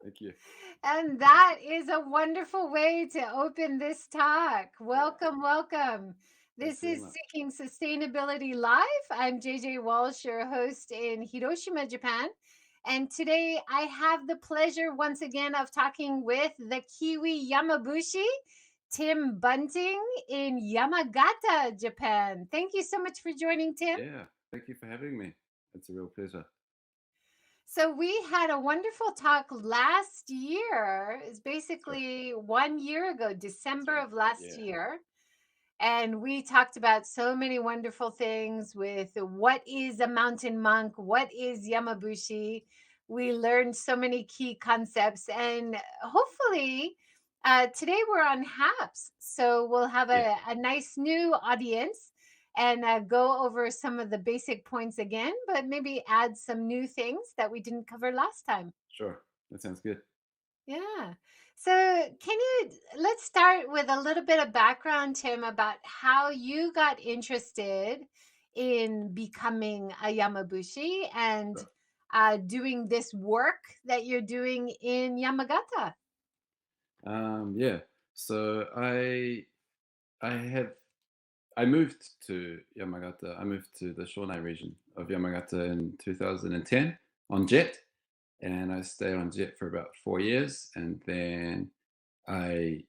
Thank you. And that is a wonderful way to open this talk. Yeah. Welcome, welcome. Thanks This very is much. Seeking Sustainability Live. I'm JJ Walsh, your host in Hiroshima, Japan. And today I have the pleasure once again of talking with the KiwiYamabushi, Tim Bunting in Yamagata, Japan. Thank you so much for joining, Tim. Yeah. Thank you for having me. It's a real pleasure. So we had a wonderful talk last year. It's Sure. basically 1 year ago, That's December right. of last Yeah. year. And we talked about so many wonderful things with what is a mountain monk, what is Yamabushi. We learned so many key concepts, and hopefully, today we're on HAPS. So we'll have Yeah. a nice new audience and go over some of the basic points again, but maybe add some new things that we didn't cover last time. Sure. That sounds good. Yeah. So, let's start with a little bit of background, Tim, about how you got interested in becoming a Yamabushi and Sure. doing this work that you're doing in Yamagata. Yeah. So I have I moved to Yamagata. I moved to the Shonai region of Yamagata in 2010 on jet, and I stayed on jet for about 4 years, and then I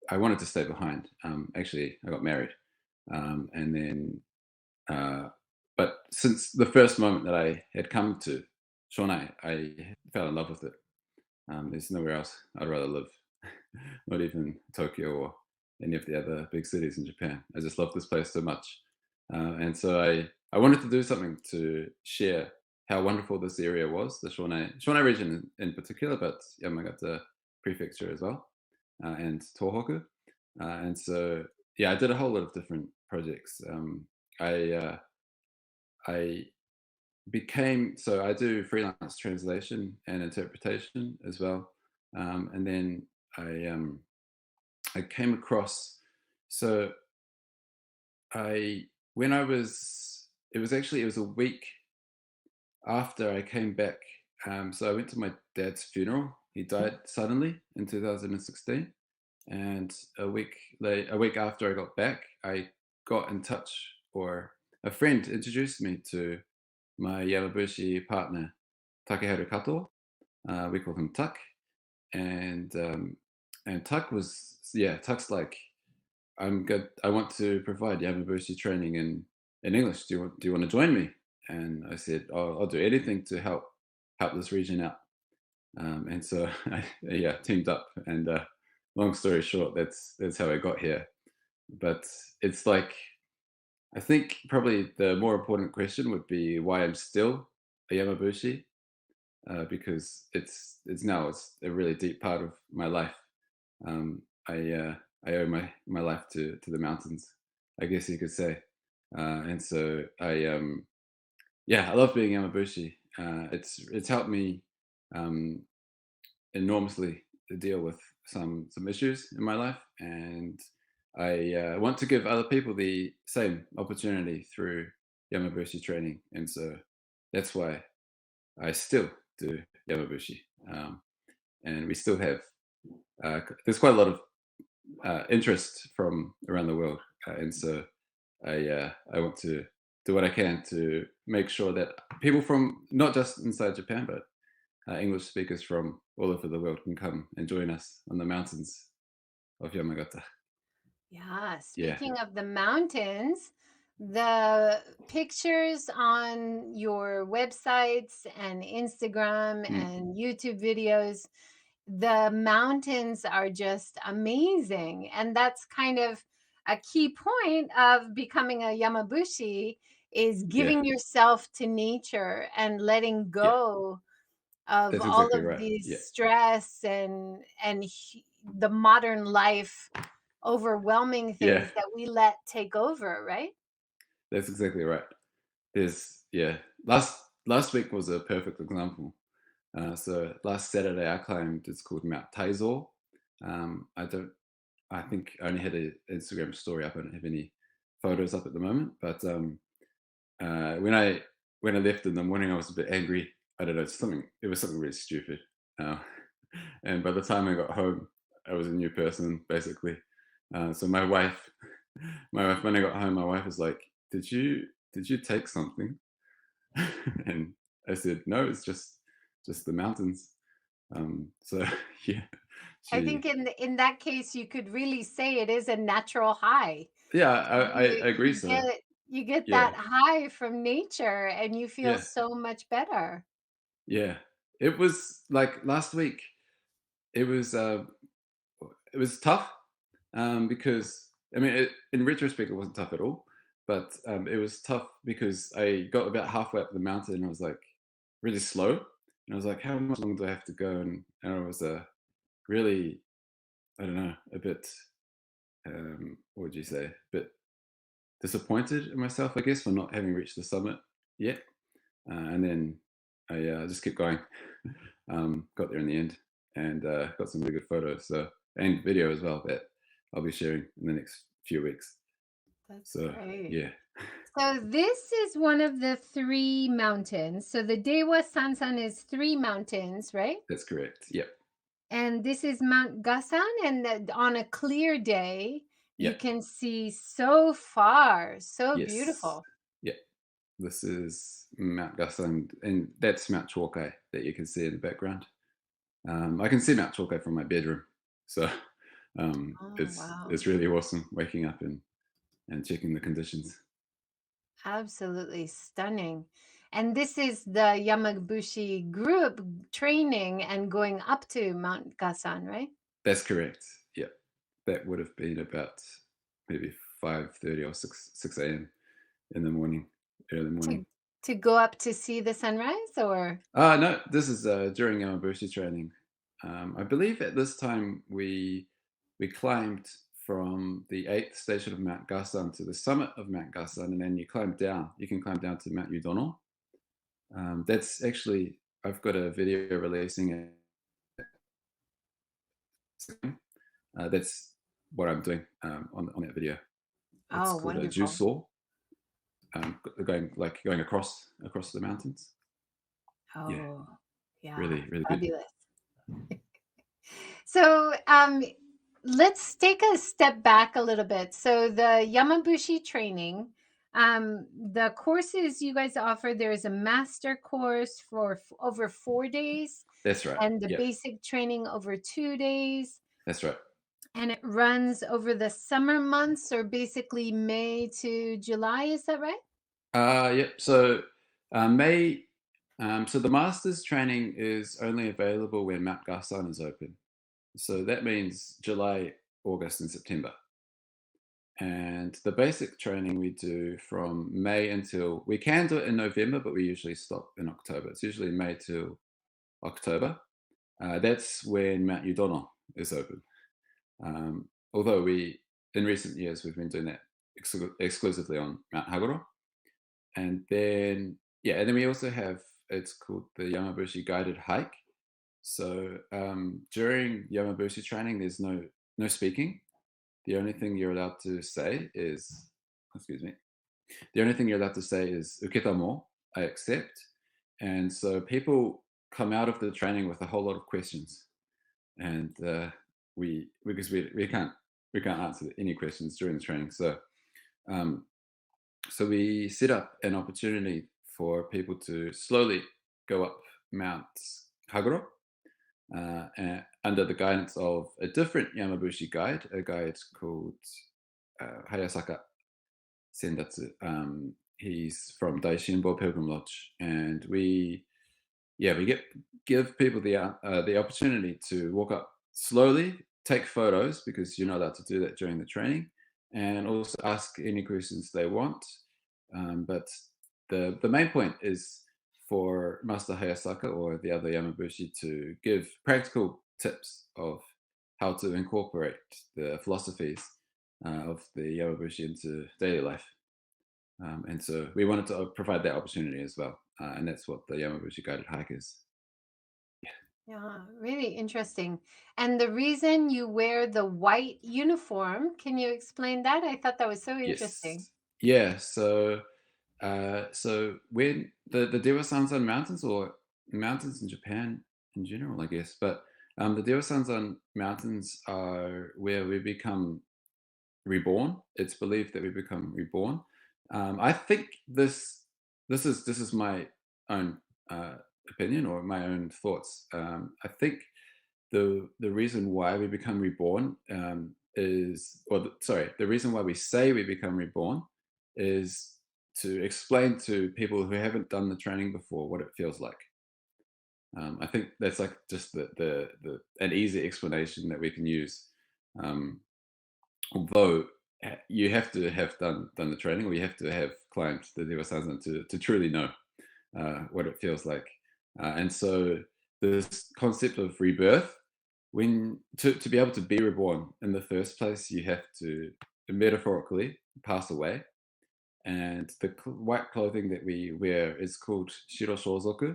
I wanted to stay behind. Actually, I got married, and then Uh, but since the first moment that I had come to Shonai, I fell in love with it. There's nowhere else I'd rather live, not even Tokyo or any of the other big cities in Japan. I just love this place so much. And so I wanted to do something to share how wonderful this area was, the Shonai region in particular, but Yamagata prefecture as well, and Tohoku. And so, yeah, I did a whole lot of different projects. I I so I do freelance translation and interpretation as well, and then I came across so I when I was it was a week after I came back. So I went to my dad's funeral. He died suddenly in 2016, and a week after I got back, I got in touch, or a friend introduced me to my Yamabushi partner, Takeharu Kato. We call him Tuck, and Tuck was Tuck's like, I'm good. I want to provide Yamabushi training in English. Do you want to join me? And I said, oh, I'll do anything to help this region out. And so I teamed up. And long story short, that's how I got here. But it's like, I think probably the more important question would be why I'm still a Yamabushi, because it's a really deep part of my life. Um, I owe my life to the mountains, I guess you could say, and so I love being Yamabushi. It's helped me um, enormously to deal with some issues in my life, and I want to give other people the same opportunity through Yamabushi training, and so that's why I still do Yamabushi, and we still have there's quite a lot of interest from around the world, and so I want to do what I can to make sure that people from not just inside Japan, but English speakers from all over the world can come and join us on the mountains of Yamagata. Yeah, Yeah. speaking of the mountains, the pictures on your websites and Instagram Mm. and YouTube videos, the mountains are just amazing. And that's kind of a key point of becoming a Yamabushi is Yeah. giving yourself to nature and letting Yeah. go of That's all exactly of right. these Yeah. stress and the modern life overwhelming Yeah. things that we let take over, right? That's exactly right. There's yeah. Last week was a perfect example. So last Saturday I climbed. It's called Mount Taizo. I don't. I think I only had an Instagram story up. I don't have any photos up at the moment. But when I left in the morning, I was a bit angry. I don't know. It was something really stupid. Uh, And by the time I got home, I was a new person basically. So my wife, my wife, when I got home, my wife was like, "Did you take something?" And I said, "No, it's just the mountains." So yeah, I think she, in that case, you could really say it is a natural high. yeah, I agree. You So get yeah, that high from nature and you feel yeah, so much better. yeah. It was like last week. It was uh, it was tough because I mean, in retrospect, it wasn't tough at all. But it was tough because I got about halfway up the mountain and I was like really slow, and I was like, "How much longer do I have to go?" And I was really, I don't know, a bit what would you say, a bit disappointed in myself, I guess, for not having reached the summit yet. And then I just kept going. Got there in the end and got some really good photos and video as well that I'll be sharing in the next few weeks. That's So great. yeah, So this is one of the three mountains. So the Dewa Sansan is three mountains, right? that's correct. Yep, And this is Mount Gasan. And on a clear day, you yep, can see so far. So yes, beautiful. yep. This is Mount Gasang, and that's Mount Chalkai that you can see in the background. I can see Mount Chalkai from my bedroom, so Oh, wow. it's really awesome waking up and checking the conditions. Absolutely stunning. And this is the Yamabushi group training and going up to Mount Gasan, right? That's correct. Yep, that would have been about maybe 5:30 or six a.m. in the morning, early To morning. go up to see the sunrise or No, this is during Yamabushi training. I believe at this time we climbed from the eighth station of Mount Gasan to the summit of Mount Gasan, and then you climb down. You can climb down to Mount Yudono. That's actually I've got a video releasing it. That's what I'm doing on that video. It's oh, called a wonderful. Jusaw, going across the mountains. Yeah, Oh, yeah, really really good. fabulous. So, let's take a step back a little bit. So, the Yamabushi training, the courses you guys offer, there is a master course for over 4 days, That's right. and the Yeah, basic training over 2 days. that's right. And it runs over the summer months, or basically May to July. Is that right? Yep. So May. So the master's training is only available when Mount Garsan is open. So that means July, August, and September. And the basic training we do from May until we can do it in November, but we usually stop in October. It's usually May till October. That's when Mount Udono is open. Although in recent years, we've been doing that exclusively on Mount Hagoro. And then, yeah, and then we also have, it's called the Yamabushi guided hike. So during Yamabushi training, there's no speaking. The only thing you're allowed to say is, excuse me, the only thing you're allowed to say is uketamo, I accept. And so people come out of the training with a whole lot of questions, and because we can't answer any questions during the training. Um, so we set up an opportunity for people to slowly go up Mount Haguro under the guidance of a different Yamabushi guide, a guide called Hayasaka Sendatsu. He's from Daishinbo Pilgrim Lodge, and we give people the opportunity to walk up slowly, take photos because you're not allowed to do that during the training, and also ask any questions they want. But the main point is for Master Hayasaka or the other Yamabushi to give practical tips of how to incorporate the philosophies of the Yamabushi into daily life. And so we wanted to provide that opportunity as well. And that's what the Yamabushi guided hike is. Yeah, really interesting. And the reason you wear the white uniform, can you explain that? I thought that was so interesting. Yes. Yeah. So when the Dewa Sansan Mountains or mountains in Japan in general, I guess, but The Dewasanzan Mountains are where we become reborn. It's believed that we become reborn. I think this is my own opinion or my own thoughts. I think the reason why we become reborn the reason why we say we become reborn is to explain to people who haven't done the training before what it feels like. I think that's like just the an easy explanation that we can use. Um, Although you have to have done the training, or you have to have climbed the Devasansan to truly know what it feels like. And so this concept of rebirth, when to be able to be reborn in the first place, you have to metaphorically pass away. And the white clothing that we wear is called shiroshozoku,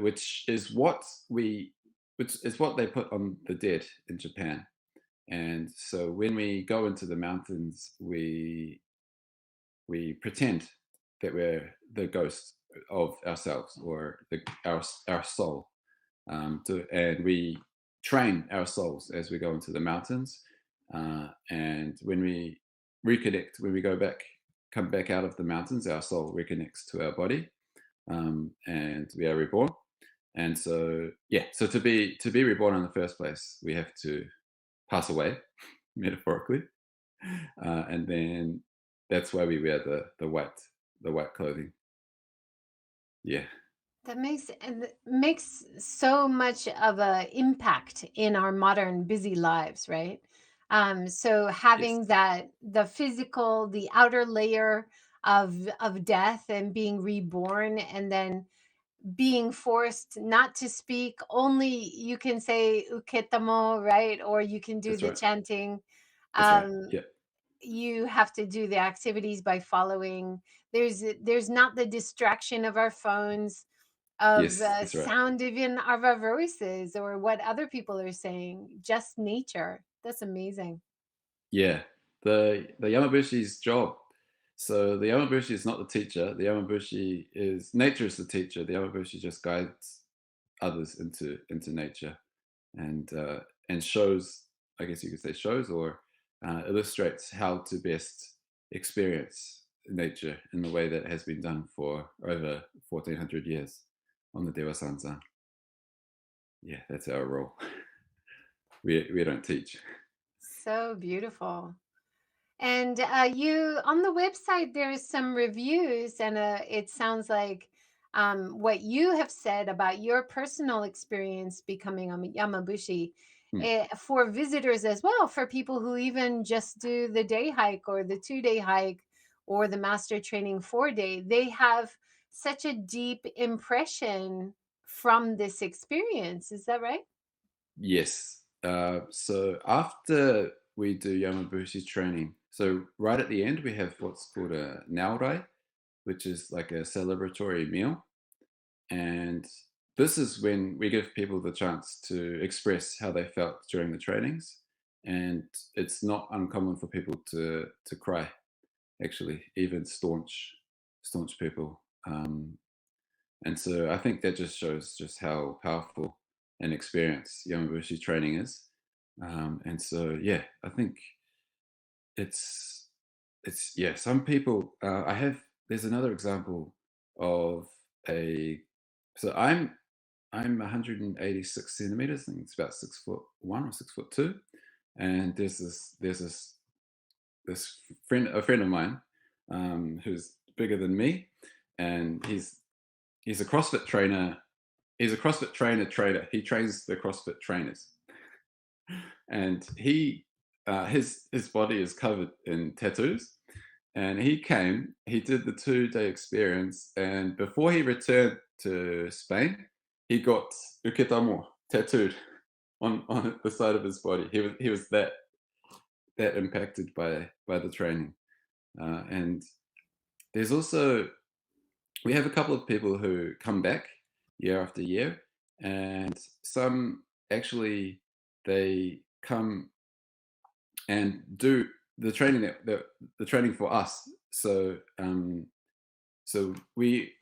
which is what they put on the dead in Japan. And so when we go into the mountains, we pretend that we're the ghost of ourselves, or our soul, and we train our souls as we go into the mountains. And when we reconnect, when we come back out of the mountains, our soul reconnects to our body, and we are reborn. And so, yeah, so to be reborn in the first place, we have to pass away, metaphorically, and then that's why we wear the white clothing. Yeah, That makes so much of a impact in our modern busy lives, right? So yes, having that the physical, the outer layer of death and being reborn, and then being forced not to speak, only you can say uketamo, right? Or you can do that's the right. chanting. That's right. Um, Yeah, you have to do the activities by following. There's not the distraction of our phones, of yes, that's right. sound even of our voices or what other people are saying, just nature. That's amazing. Yeah, the Yamabushi's job. So the Yamabushi is not the teacher. The Yamabushi is nature is the teacher. The Yamabushi just guides others into nature, and shows, I guess you could say, shows or illustrates how to best experience nature in the way that has been done for over 1400 years on the Dewa Sanzan. Yeah, that's our role. We don't teach. So beautiful. And you on the website, there's some reviews, and it sounds like what you have said about your personal experience becoming a Yamabushi, Hmm. for visitors as well, for people who even just do the day hike or the 2 day hike or the master training 4 day, they have such a deep impression from this experience. Is that right? Yes. So after we do Yamabushi training, so right at the end we have what's called a naorai, which is like a celebratory meal. And this is when we give people the chance to express how they felt during the trainings. And it's not uncommon for people to cry, actually, even staunch people. And so I think that just shows just how powerful an experience Yamabushi training is. And so, yeah, I think it's yeah. Some people, there's another example of a. So I'm 186 centimeters. I think it's about 6'1" or 6'2", and there's this a friend of mine, who's bigger than me, and he's a CrossFit trainer. He's a CrossFit trainer. He trains the CrossFit trainers, and his body is covered in tattoos. And he did the 2 day experience, and before he returned to Spain, he got uketamo tattooed on the side of his body. He was that impacted by the training. And there's also we have a couple of people who come back year after year, and some actually they come and do the training the training for us. So we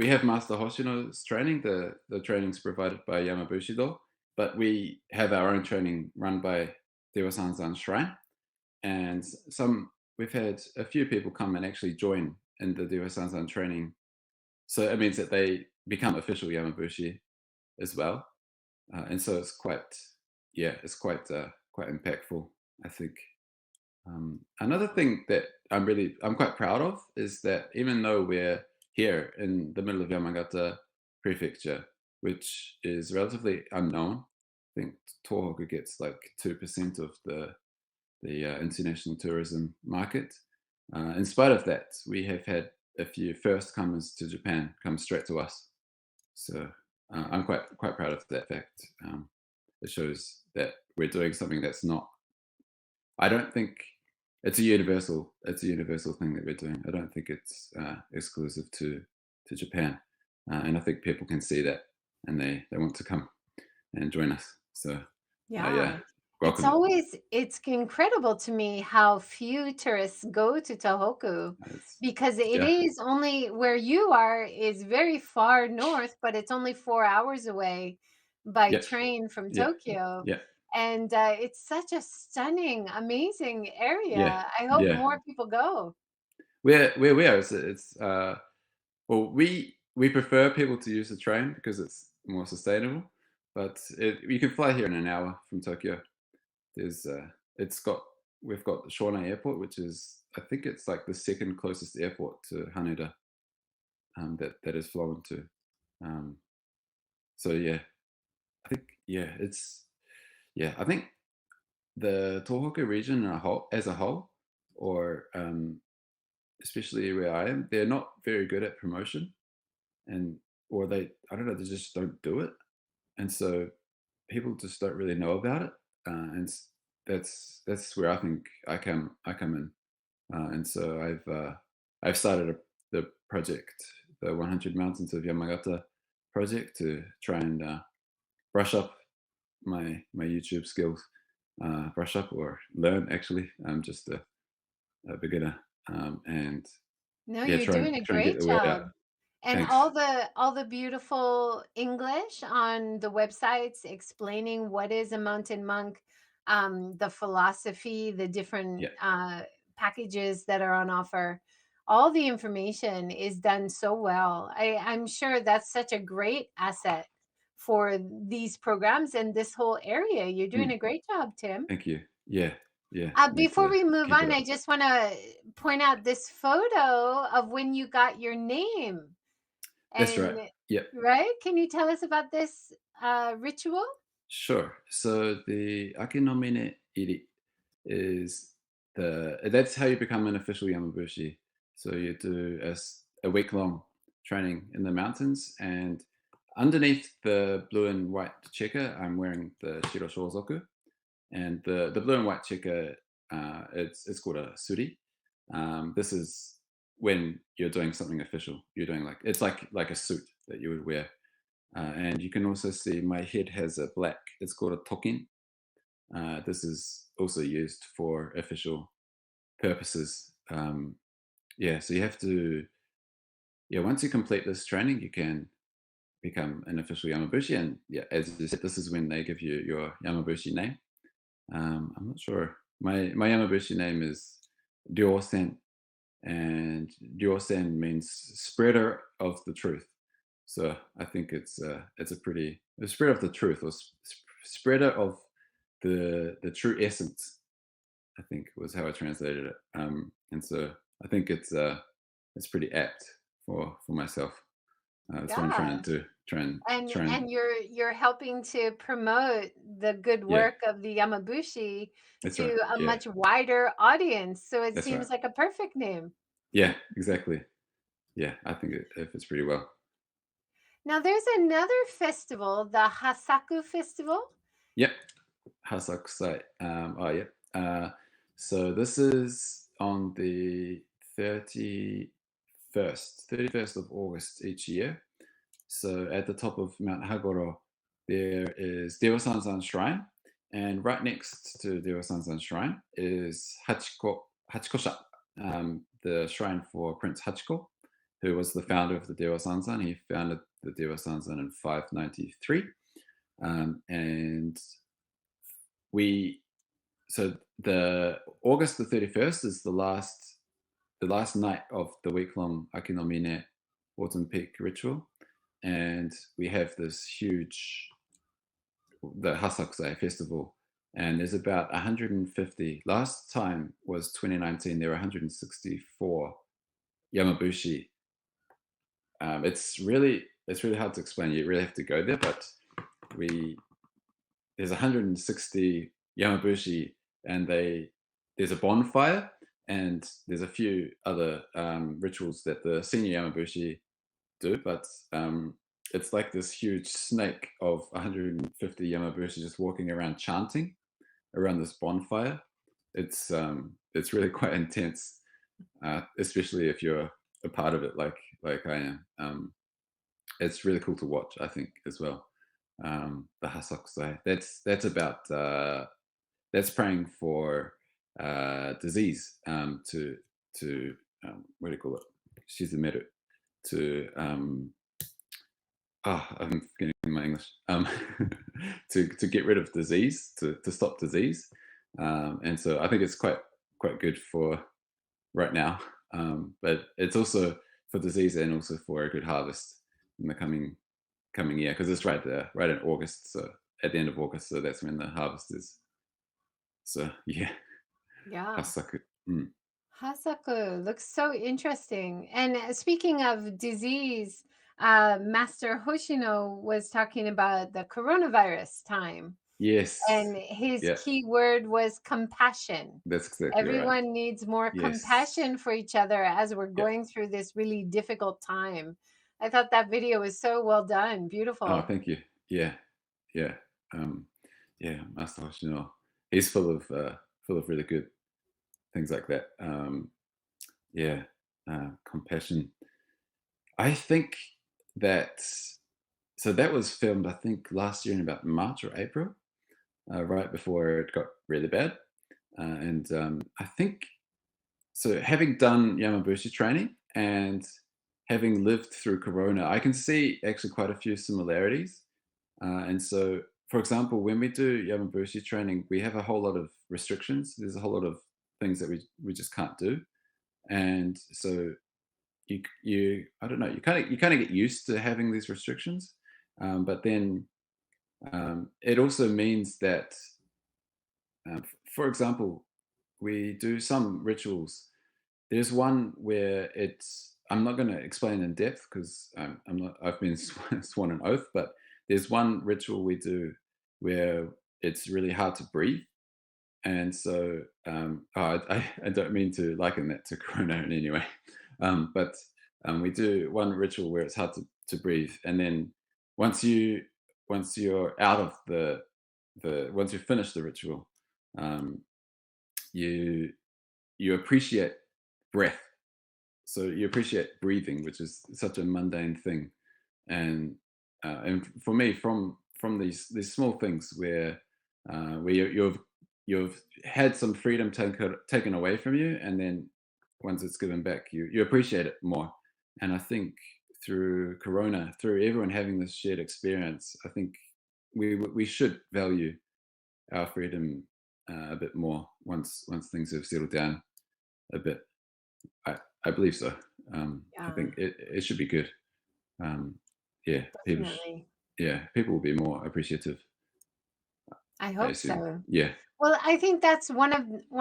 have Master Hoshino's training. The training's provided by Yamabushi, though, but we have our own training run by Dewa Sanzan Shrine, and we've had a few people come and actually join in the Dewa Sanzan training. So it means that they become official Yamabushi as well, and so it's quite, yeah, it's quite impactful, I think. Another thing that I'm quite proud of is that even though we're here in the middle of Yamagata Prefecture, which is relatively unknown, I think Tohoku gets like 2% of the international tourism market. In spite of that, we have had a few first comers to Japan come straight to us. So I'm quite proud of that fact. It shows that we're doing something that's not. I don't think it's a universal thing that we're doing. I don't think it's exclusive to Japan, and I think people can see that, and they want to come and join us. So yeah, Yeah. welcome. It's incredible to me how few tourists go to Tohoku It's, because it yeah, is only where you are is very far north, but it's only 4 hours away by yeah, train from yeah, Tokyo. yeah, And it's such a stunning, amazing yeah, area. I hope yeah. more people go. Where we are, it's well, we prefer people to use the train because it's more sustainable. But you can fly here in an hour from Tokyo. There's it's got we've got the Shawnee Airport, which is, I think it's like the second closest airport to Haneda, that is flown to. Um, so yeah, I think, yeah, it's, yeah, I think the Tohoku region as a whole, or especially where I am, they're not very good at promotion, and or I don't know, they just don't do it, and so people just don't really know about it, and that's where I think I come in. And so I've started the project, the 100 Mountains of Yamagata project, to try and brush up my YouTube skills, brush up or learn. Actually, I'm just a beginner, and No, yeah, you're doing a try and get great the word out. job. And Thanks. all the beautiful English on the websites explaining what is a mountain monk, the philosophy, the different Yeah. packages that are on offer. All the information is done so well. I'm sure that's such a great asset for these programs and this whole area. You're doing Mm, a great job, Tim. thank you. Yeah. Yeah. Need Before to we move keep it on, up. I just want to point out this photo of when you got your name. That's right. And Yeah. right? Can you tell us about this ritual? Sure. So the Akinomine Iri is that's how you become an official Yamabushi. So you do a week long training in the mountains, and underneath the blue and white checker, I'm wearing the Shiro Shozoku, and the blue and white checker, it's called a suri. This is when you're doing something official. You're doing it's like a suit that you would wear. And you can also see my head has a black, it's called a tokin. This is also used for official purposes. Yeah, so you have to, yeah, once you complete this training, you can become an official Yamabushi. And yeah, as you said, this is when they give you your Yamabushi name. I'm not sure. My Yamabushi name is Ryosen, and Ryosen means spreader of the truth. So I think it's a pretty, the spread of the truth, or spreader of the true essence, I think was how I translated it. And so I think it's pretty apt for myself. That's what I'm trying Yeah. to do. Try and You're helping to promote the good yeah, work of the Yamabushi that's right. to a Yeah, much wider audience. So it that's right. seems like a perfect name. Yeah, exactly. Yeah, I think it fits pretty well. Now there's another festival, the Hasaku Festival. Yep. Hasaku site. Oh, yep. So this is on the 31st of August each year. So at the top of Mount Hagoro, there is Dewa-sanzan Shrine, and right next to Dewa-sanzan Shrine is Hachikosha, the shrine for Prince Hachiko, who was the founder of the Dewa-sanzan. He founded the Dewa-sanzan in 593. And we so the August the 31st is the last night of the week-long Akinomine autumn peak ritual, and we have this huge the Hasaku Festival, and there's about 150. Last time was 2019. There were 164 Yamabushi. It's really hard to explain. You really have to go there, but we there's 160 Yamabushi, and there's a bonfire, and there's a few other rituals that the senior Yamabushi do, but it's like this huge snake of 150 Yamabushi just walking around chanting around this bonfire. It's really quite intense, especially if you're a part of it, like I am. It's really cool to watch, I think, as well. The Hasakusai. That's about that's praying for disease, to what do you call it? Shizumeru, to I'm forgetting my English. To get rid of disease, to stop disease, and so I think it's quite good for right now. But it's also for disease and also for a good harvest in the coming year, because it's right there, right in August. So at the end of August, so that's when the harvest is. So yeah, Yeah. Hasaku. Mm. Hasaku looks so interesting. And speaking of disease, Master Hoshino was talking about the coronavirus time, Yes, and his yeah, key word was compassion. that's exactly right. Everyone needs more Yes, compassion for each other as we're yeah. going through this really difficult time. I thought that video was so well done. Oh, Beautiful. thank you. Yeah, yeah, um, yeah. Master Hoshino, he's full of really good things like that. Yeah, compassion. I think that so that was filmed, I think, last year in about March or April, right before it got really bad. And I think so. Having done Yamabushi training and having lived through Corona, I can see actually quite a few similarities. And so, for example, when we do Yamabushi training, we have a whole lot of restrictions. There's a whole lot of things that we just can't do, and so you I don't know, you kind of get used to having these restrictions, but then it also means that, for example, we do some rituals. There's one where I'm not going to explain in depth because I'm not. I've been sworn an oath, but there's one ritual we do where it's really hard to breathe, and so I don't mean to liken that to Corona in any way, but we do one ritual where it's hard to breathe, and then once you once you're out of the once you finish the ritual, um, you you appreciate breath. So you appreciate breathing, which is such a mundane thing, and for me, from these small things where you've had some freedom taken away from you, and then once it's given back, you appreciate it more. And I think through Corona, through everyone having this shared experience, I think we should value our freedom a bit more once things have settled down a bit. I believe so. I Yeah, think it should be good. Um, yeah, definitely. people will be more appreciative, I I hope assume. so. Yeah. Well, I think that's one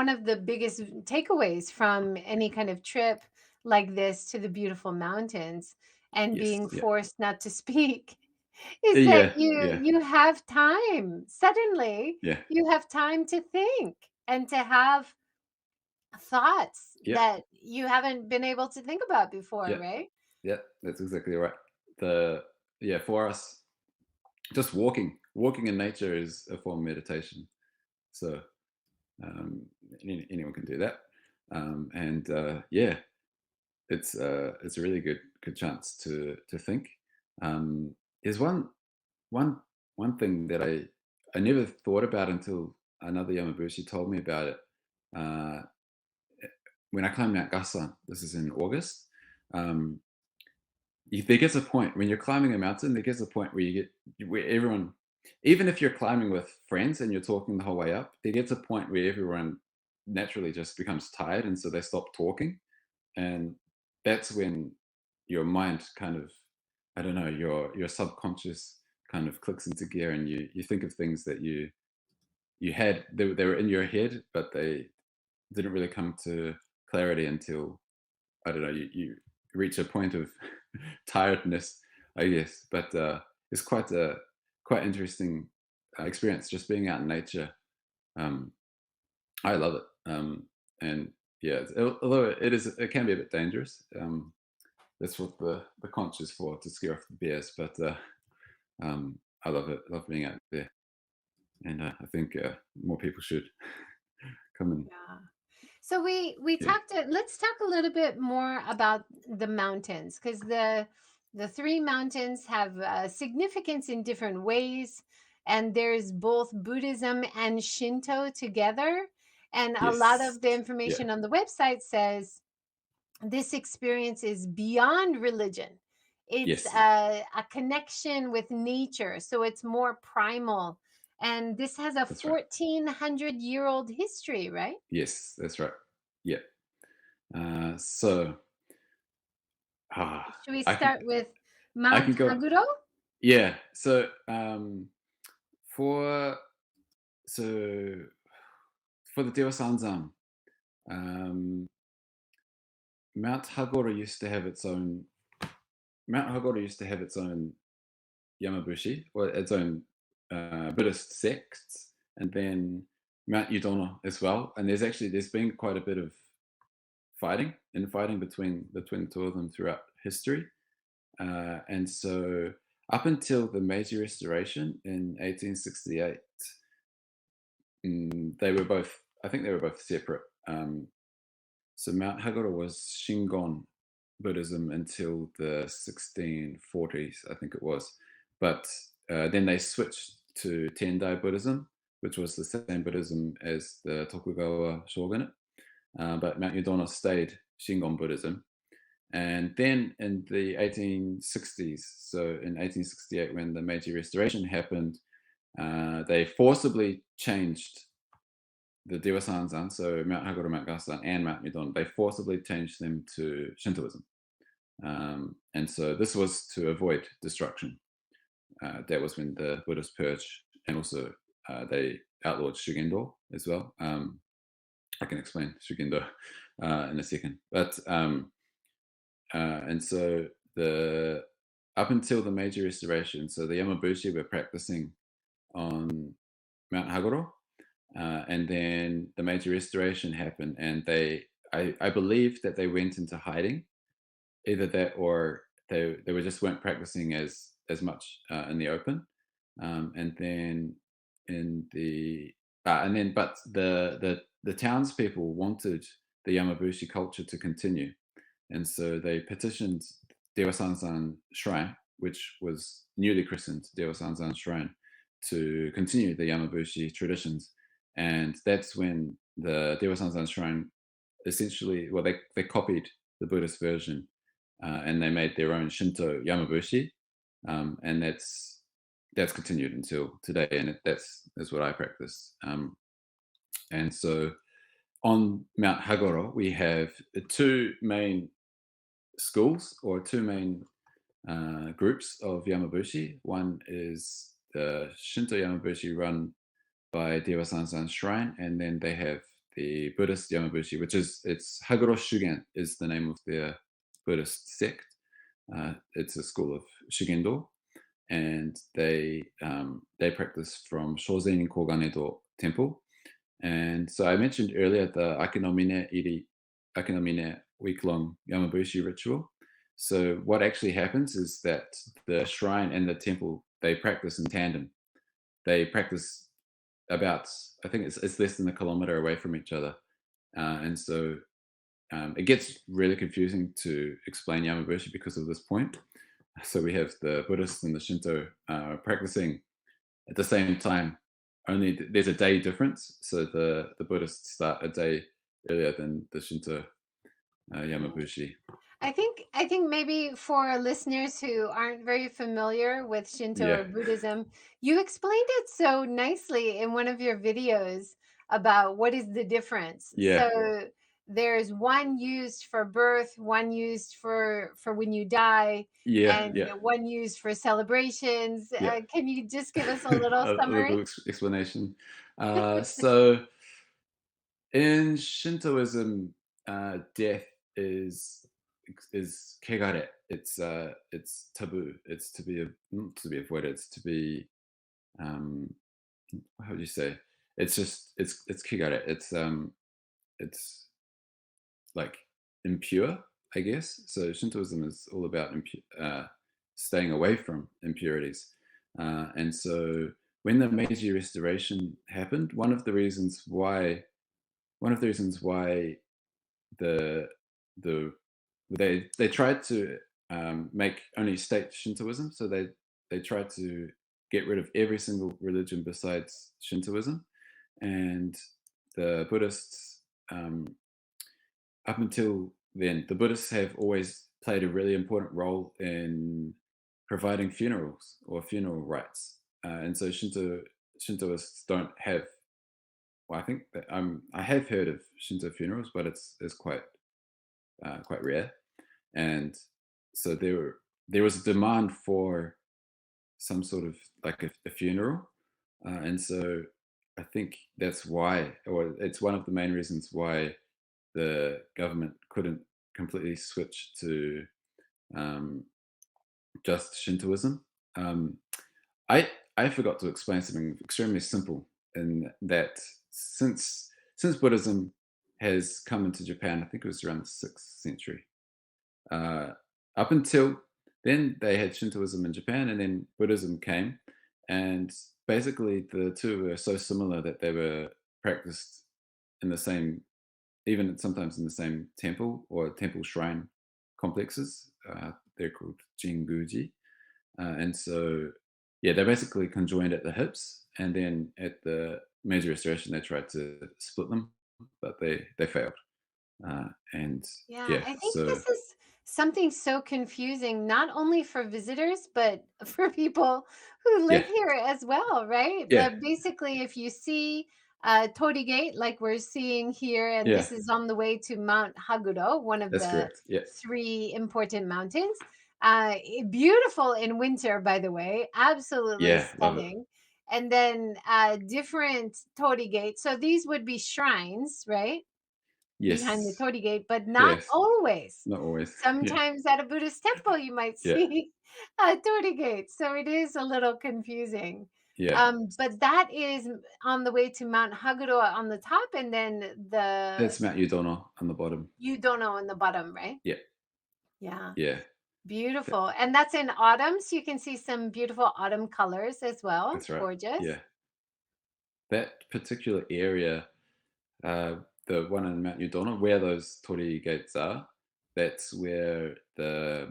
of the biggest takeaways from any kind of trip like this to the beautiful mountains and Yes. being Yeah. forced not to speak is that Yeah. you Yeah. you have time. Suddenly, Yeah. you have time to think and to have thoughts Yeah. that you haven't been able to think about before, Yeah. right? Yeah. That's exactly right. The Yeah, for us, just walking in nature is a form of meditation. So um, anyone can do that. And yeah, it's a really good chance to think. There's one one thing that I never thought about until another Yamabushi told me about it. Uh, when I climbed Mount Gasan, this is in August. Um, there gets a point when you're climbing a mountain. There gets a point where where everyone even if you're climbing with friends and you're talking the whole way up, there gets a point where everyone naturally just becomes tired, and so they stop talking, and that's when your mind kind of, I don't know, your subconscious kind of clicks into gear, and you think of things that you had, they were in your head, but they didn't really come to clarity until, I don't know, you reach a point of tiredness, I guess. But it's quite interesting experience just being out in nature. Um, I love it. And yeah, although it can be a bit dangerous. That's what the conch is for, to scare off the bears. But I love it. I love being out there, and I think more people should come and Yeah. So we yeah. talked. Let's talk a little bit more about the mountains, because the three mountains have significance in different ways, and there's both Buddhism and Shinto together. And a lot Yes. of the Yeah. information on the website says this experience is beyond religion. It's Yes. a connection with nature, so it's more primal. And this has a That's right. 1400-year-old history, right? Yes, that's right. Yeah. So Should we I can start with I Mount can go. Haguro? Yeah. So for so for the Dewa Sanzan, um, Mount Hagoro used to have its own. Mount Hagoro used to have its own Yamabushi, or its own Buddhist sects, and then Mount Yudono as well. And there's been quite a bit of fighting between the two of them throughout history. And so up until the Meiji Restoration in 1868, they were both, I think they were both separate. So Mount Hagoro was Shingon Buddhism until the 1640s, I think it was. But then they switched to Tendai Buddhism, which was the same Buddhism as the Tokugawa shogunate. But Mount Yudono stayed Shingon Buddhism. And then in the 1860s, so in 1868, when the Meiji Restoration happened, they forcibly changed the Dewa Sanzan, so Mount Hagoro, Mount Gasan, and Mount Midon. They forcibly changed them to Shintoism. And so this was to avoid destruction. That was when the Buddhist purge, and also they outlawed Shugendo as well. I can explain Shugendo in a second. But and so the up until the Meiji Restoration, so the Yamabushi were practicing on Mount Hagoro, and then the Meiji Restoration happened, and I believe that they went into hiding, either that or they were just weren't practicing as much in the open, and then in the and then but the townspeople wanted the Yamabushi culture to continue, and so they petitioned Dewa Sanzan Shrine, which was newly christened Dewa Sanzan Shrine, to continue the Yamabushi traditions. And that's when the Dewa Sanzan Shrine essentially, well, they copied the Buddhist version, and they made their own Shinto Yamabushi, and that's continued until today, and that's what I practice. And so on Mount Hagoro, we have two main schools, or two main groups of Yamabushi. One is the Shinto Yamabushi run by Dewa Sanzan Shrine, and then they have the Buddhist Yamabushi, which is it's Hagoro Shugen is the name of their Buddhist sect. It's a school of Shugendo, and they practice from Shozen Koganedo Temple. And so I mentioned earlier the Akinomine week-long Yamabushi ritual. So what actually happens is that the shrine and the temple, they practice in tandem. They practice about, I think it's less than a kilometer away from each other. And so it gets really confusing to explain Yamabushi because of this point. So we have the Buddhists and the Shinto practicing at the same time. Only there's a day difference. So the Buddhists start a day earlier than the Shinto Yamabushi. I think maybe for listeners who aren't very familiar with Shinto Yeah, or Buddhism, you explained it so nicely in one of your videos about what is the difference. yeah, So there's one used for birth, one used for when you die, yeah, and yeah, one used for celebrations. yeah. Can you just give us a little A little summary? explanation. So in Shintoism, death is kegare. It's taboo. It's to be not to be avoided. It's to be um, how do you say? It's just it's kegare. It's like impure, I guess. So Shintoism is all about staying away from impurities, and so when the Meiji Restoration happened, one of the reasons why the the they tried to make only state Shintoism, so they tried to get rid of every single religion besides Shintoism, and the Buddhists up until then, the Buddhists have always played a really important role in providing funerals or funeral rites, and so Shintoists don't have. Well, I think that I have heard of Shinto funerals, but it's quite rare, and so there was a demand for some sort of like a funeral, and so I think that's why, or it's one of the main reasons why the government couldn't completely switch to um, just Shintoism. Um, I I forgot to explain something extremely simple in that since Buddhism has come into Japan, I think it was around the 6th century. Uh, Up until then, they had Shintoism in Japan, and then Buddhism came, and basically the two were so similar that they were practiced in the same, even sometimes in the same temple or temple shrine complexes. They're called Jinguji, and so yeah, they basically conjoined at the hips, and then at the Meiji Restoration, they tried to split them, but they failed. And Yeah, yeah, I think so this is something so confusing, not only for visitors, but for people who yeah, live here as well, right? yeah, Basically, if you see Torii Gate, like we're seeing here, and yeah, this is on the way to Mount Haguro, one of that's the correct. Yeah, three important mountains. Beautiful in winter, by the way, absolutely yeah, love it. stunning. And then different Torii Gates. So these would be shrines, right? Behind the Yes, Torii Gate, but not yes, always. not always. Yeah, Sometimes at a Buddhist temple, you might yeah, see a Torii Gate. So it is a little confusing. yeah. But that is on the way to Mount Haguro on the top, and then the That's Mount Udono on the bottom. Yudono on the bottom, right? Yeah, Yeah, yeah, that, beautiful. And that's in autumn, so you can see some beautiful autumn colors as well. that's right. Gorgeous. Yeah, that particular area, uh, the one in Mount Udono, where those torii gates are, that's where the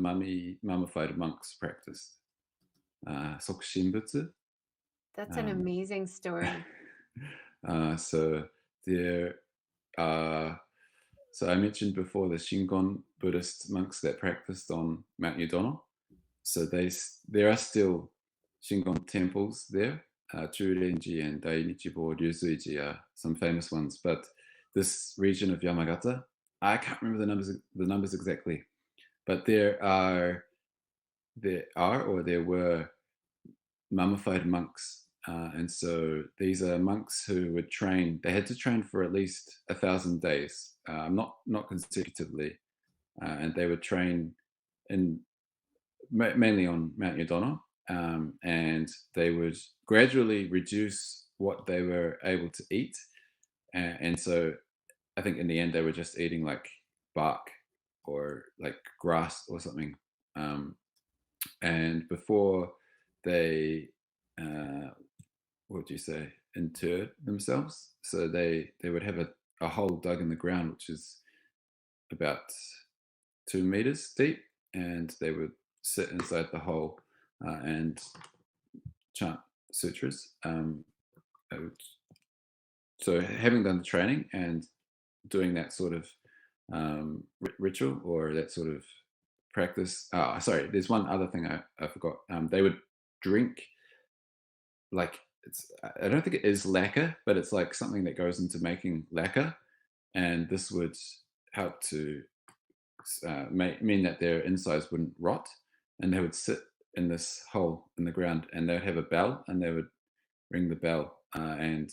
mummified monks practiced. Sokushinbutsu. That's an Um, amazing story. so there are, so I mentioned before the Shingon Buddhist monks that practiced on Mount Udono. So there are still Shingon temples there. Churenji and Dainichibo Ryuzuiji are some famous ones, but this region of Yamagata, I can't remember the numbers exactly, but there were mummified monks, and so these are monks who would train. They had to train for at least 1,000 days, not consecutively, and they would train in mainly on Mount Udono, and they would gradually reduce what they were able to eat, and so I think in the end they were just eating like bark or like grass or something, um, and before they what do you say, interred themselves, so they would have a hole dug in the ground which is about 2 meters deep, and they would sit inside the hole and chant sutras. So having done the training and doing that sort of ritual or that sort of practice. Sorry, there's one other thing I forgot. They would drink like I don't think it is lacquer, but it's like something that goes into making lacquer, and this would help to mean that their insides wouldn't rot, and they would sit in this hole in the ground, and they would have a bell, and they would ring the bell, and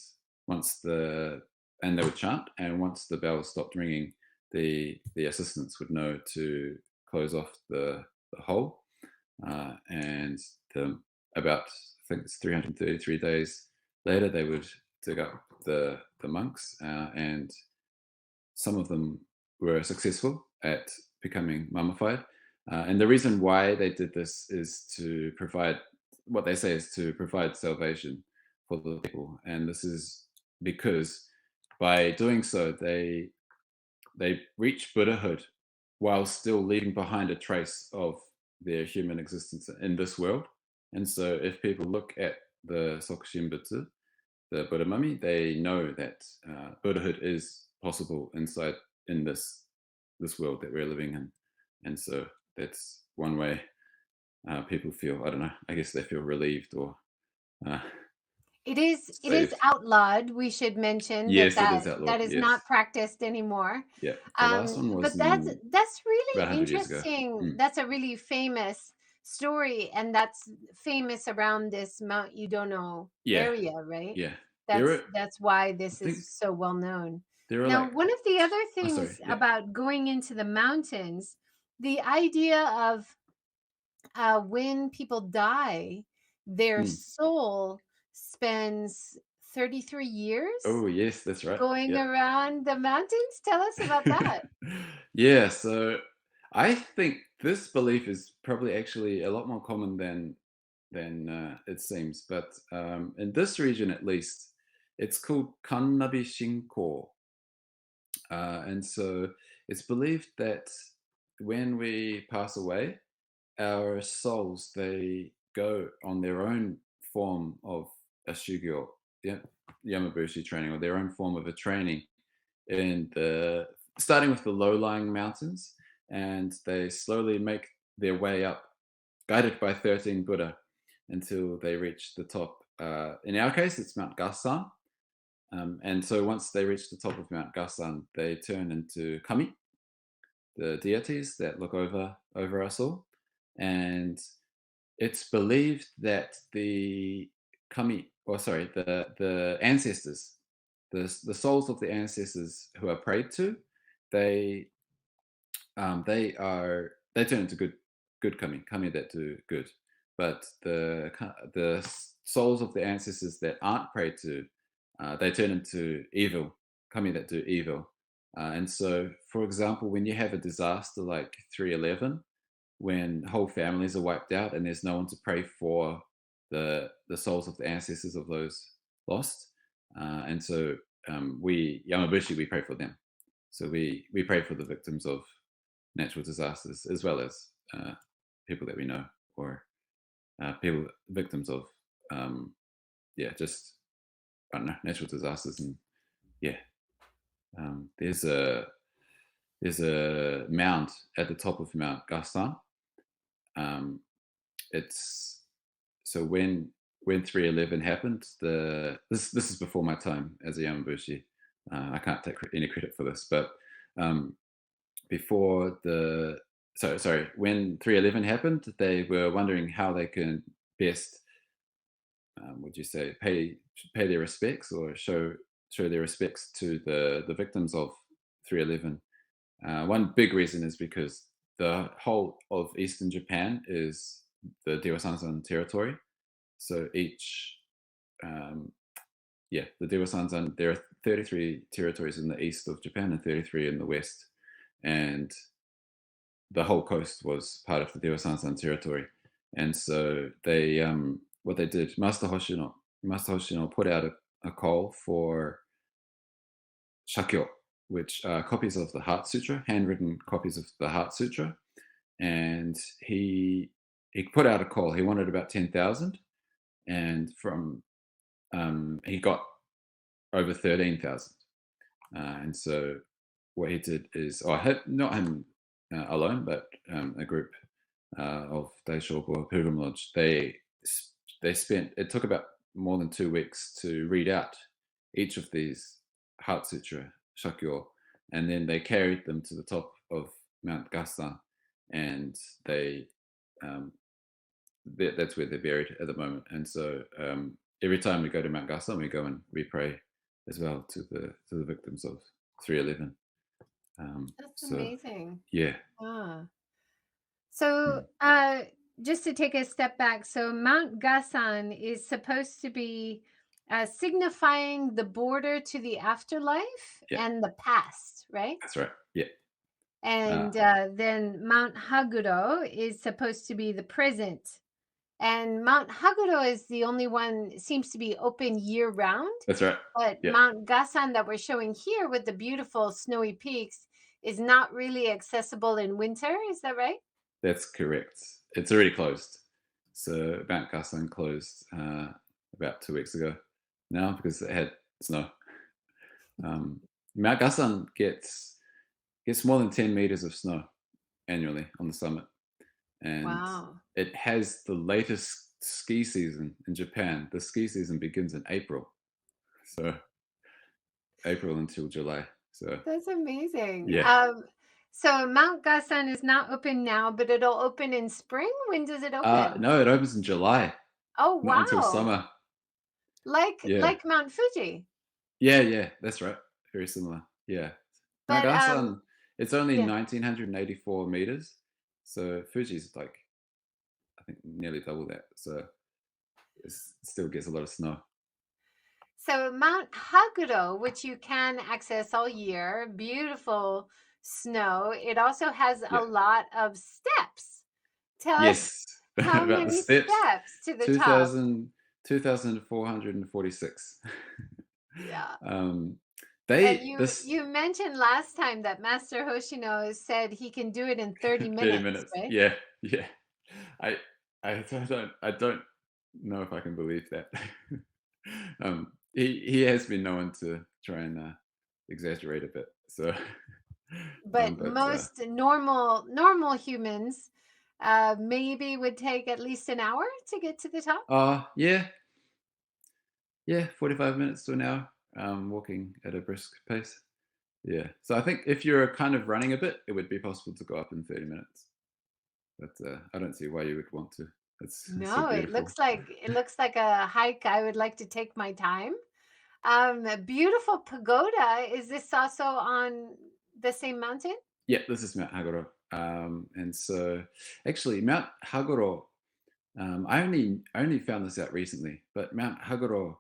once the and they would chant, and once the bell stopped ringing, the assistants would know to close off the hole, and about I think it's 333 days later they would dig up the monks, and some of them were successful at becoming mummified. And the reason why they did this is to provide what they say is to provide salvation for the people. And this is because by doing so, they reach Buddhahood while still leaving behind a trace of their human existence in this world. And so if people look at the Sokushin Butsu, the Buddha mummy, they know that Buddhahood is possible inside in this world that we're living in, and so that's one way people feel. I don't know. I guess they feel relieved or uh, It is saved. outlawed. We should mention that Yes, it is that outlawed. is Yes, not practiced anymore. yeah. The last one But was that's really about 100 years ago. interesting. Mm. That's a really famous story, and that's famous around this Mount Udono Yeah, area, right? yeah. There That's are. that's why I this is think so well known. there are Now, like. one of the other Oh, sorry. things Yeah. about going into the mountains, the idea of when people die, their Mm. soul spends 33 years Oh, yes, that's right. going Yeah. around the mountains. Tell us about that. Yeah, so I think this belief is probably actually a lot more common than it seems. But in this region, at least, it's called Kannabi Shinko, and so it's believed that when we pass away, our souls they go on their own form of a shugyo, yeah, Yamabushi training, or their own form of a training in the starting with the low-lying mountains, and they slowly make their way up, guided by 13 Buddha, until they reach the top. In our case, it's Mount Gasan, and so once they reach the top of Mount Gasan, they turn into kami, the deities that look over us all, and it's believed that the kami, or sorry, the ancestors, the souls of the ancestors who are prayed to, they they turn into good kami that do good, but the souls of the ancestors that aren't prayed to, they turn into evil kami that do evil. And so, for example, when you have a disaster like 311, when whole families are wiped out and there's no one to pray for the souls of the ancestors of those lost, and so we Yamabushi we pray for them. So we pray for the victims of natural disasters as well as people that we know, or people victims of yeah, just I don't know, natural disasters. And yeah, there's a mound at the top of Mount Gastan. um, it's so when 311 happened, this is before my time as a Yamabushi. I can't take any credit for this, but um, before the so sorry when 311 happened, they were wondering how they can best would you say pay their respects, or show their respects to the victims of 311. One big reason is because the whole of eastern Japan is the Dewasanzan territory. So each, yeah, the Dewasanzan, there are 33 territories in the east of Japan and 33 in the west. And the whole coast was part of the Dewasanzan territory. And so what they did, Master Hoshino put out a call for shakyo, which are copies of the Heart Sutra, handwritten copies of the Heart Sutra. And he put out a call. He wanted about 10,000, and he got over 13,000. And so what he did is, not him alone, but a group of Daishoku Pilgrim Lodge. They spent, it took about more than 2 weeks to read out each of these Heart Sutra Shakyo, and then they carried them to the top of Mount Gasan, and they um, that's where they're buried at the moment. And so every time we go to Mount Gasan, we go and we pray as well to the victims of 311. That's So amazing. yeah. Ah. So, Mm. just to take a step back, so Mount Gasan is supposed to be signifying the border to the afterlife Yeah, and the past, right? that's right. Yeah. Uh, And then Mount Haguro is supposed to be the present. And Mount Haguro is the only one seems to be open year round. that's right. But Yeah, Mount Gasan that we're showing here with the beautiful snowy peaks is not really accessible in winter. Is that right? that's correct. It's already closed. So Mount Gasan closed about 2 weeks ago now because it had snow. Um, Mount Gasan gets more than 10 meters of snow annually on the summit, and Wow. it has the latest ski season in Japan. The ski season begins in April, so April until July. So That's amazing. yeah, So Mount Gasan is not open now, but it'll open in spring. When does it open? no, it opens in July, Oh, not until wow. summer. Like Yeah, like Mount Fuji. yeah, that's right. Very similar. Yeah, Mount But Gasan, it's only yeah. 1984 meters, so Fuji's like I think nearly double that. So it still gets a lot of snow. So Mount Haguro, which you can access all year, beautiful snow. It also has Yeah. a lot of steps. Tell us Yes, how about the many steps. steps to the top. 2,000, 2,446. Yeah. um, And they you this you mentioned last time that Master Hoshino said he can do it in 30 30 minutes, minutes. right? Yeah, yeah. I I don't know if I can believe that. He has been known to try and exaggerate a bit. So, But but most normal humans maybe would take at least an hour to get to the top. yeah, yeah, 45 minutes to an hour. Walking at a brisk pace. Yeah. So I think if you're kind of running a bit, it would be possible to go up in 30 minutes. But I don't see why you would want to. It's so No, beautiful. it looks like a hike I would like to take my time. A beautiful pagoda. Is this also on the same mountain? Yeah, this is Mount Hagoro. And so actually Mount Hagoro, I only found this out recently, but Mount Hagoro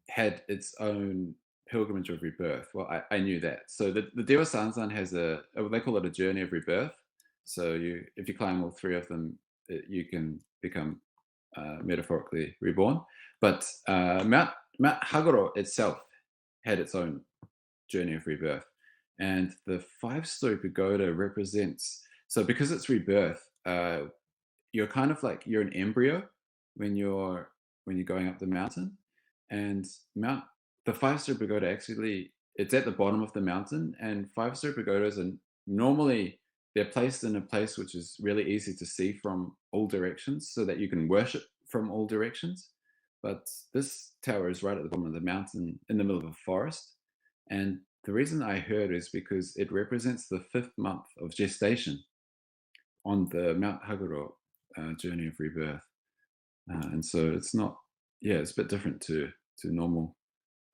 had its own pilgrimage of rebirth. Well, I knew that. So the Dewa Sanzan has they call it a journey of rebirth. So if you climb all three of them, you can become metaphorically reborn. But Mount Hagoro itself had its own journey of rebirth, and the five-story pagoda represents. So because it's rebirth, you're kind of like you're an embryo when you're going up the mountain, and Mount the five-story pagoda actually it's at the bottom of the mountain, and five-story pagodas are normally they're placed in a place which is really easy to see from all directions, so that you can worship from all directions. But this tower is right at the bottom of the mountain, in the middle of a forest, and the reason I heard is because it represents the fifth month of gestation on the Mount Haguro journey of rebirth. And so it's not, yeah, it's a bit different to normal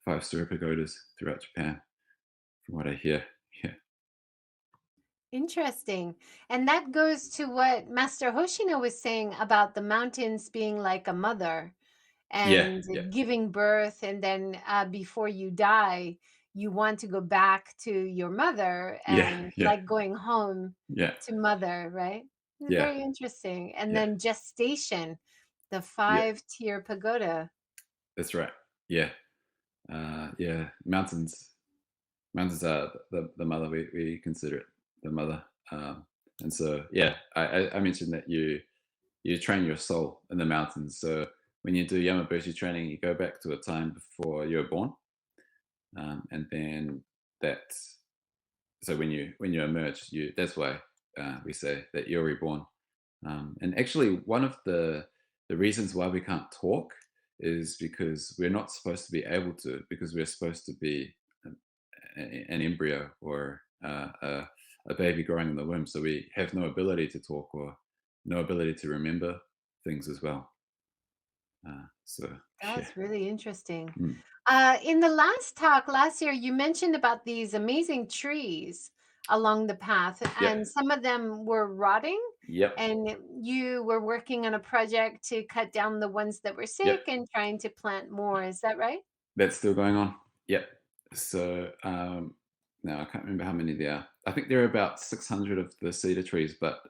five-story pagodas throughout Japan, from what I hear. Yeah, Interesting. And that goes to what Master Hoshino was saying about the mountains being like a mother yeah, and yeah, giving birth. And then before you die, you want to go back to your mother yeah, and yeah, like going home yeah, to mother, right? yeah, Very interesting. And yeah, then gestation, the yeah. 5-tier pagoda. That's right. Yeah, yeah. Mountains are the mother. We consider it the mother. And so, yeah, I mentioned that you train your soul in the mountains. So when you do Yamabushi training, you go back to a time before you were born, and then that. So when you emerge, you that's why we say that you're reborn. And actually, one of the reasons why we can't talk is because we're not supposed to be able to, because we're supposed to be an embryo or a baby growing in the womb. So we have no ability to talk or no ability to remember things as well. So yeah. That's really interesting. Mm. In the last talk last year, you mentioned about these amazing trees along the path, Yep. and some of them were rotting, Yep. and you were working on a project to cut down the ones that were Yep. sick and trying to plant more. Is that right? That's still going on. Yep. So now I can't remember how many there are. I think there are about 600 of the cedar trees, but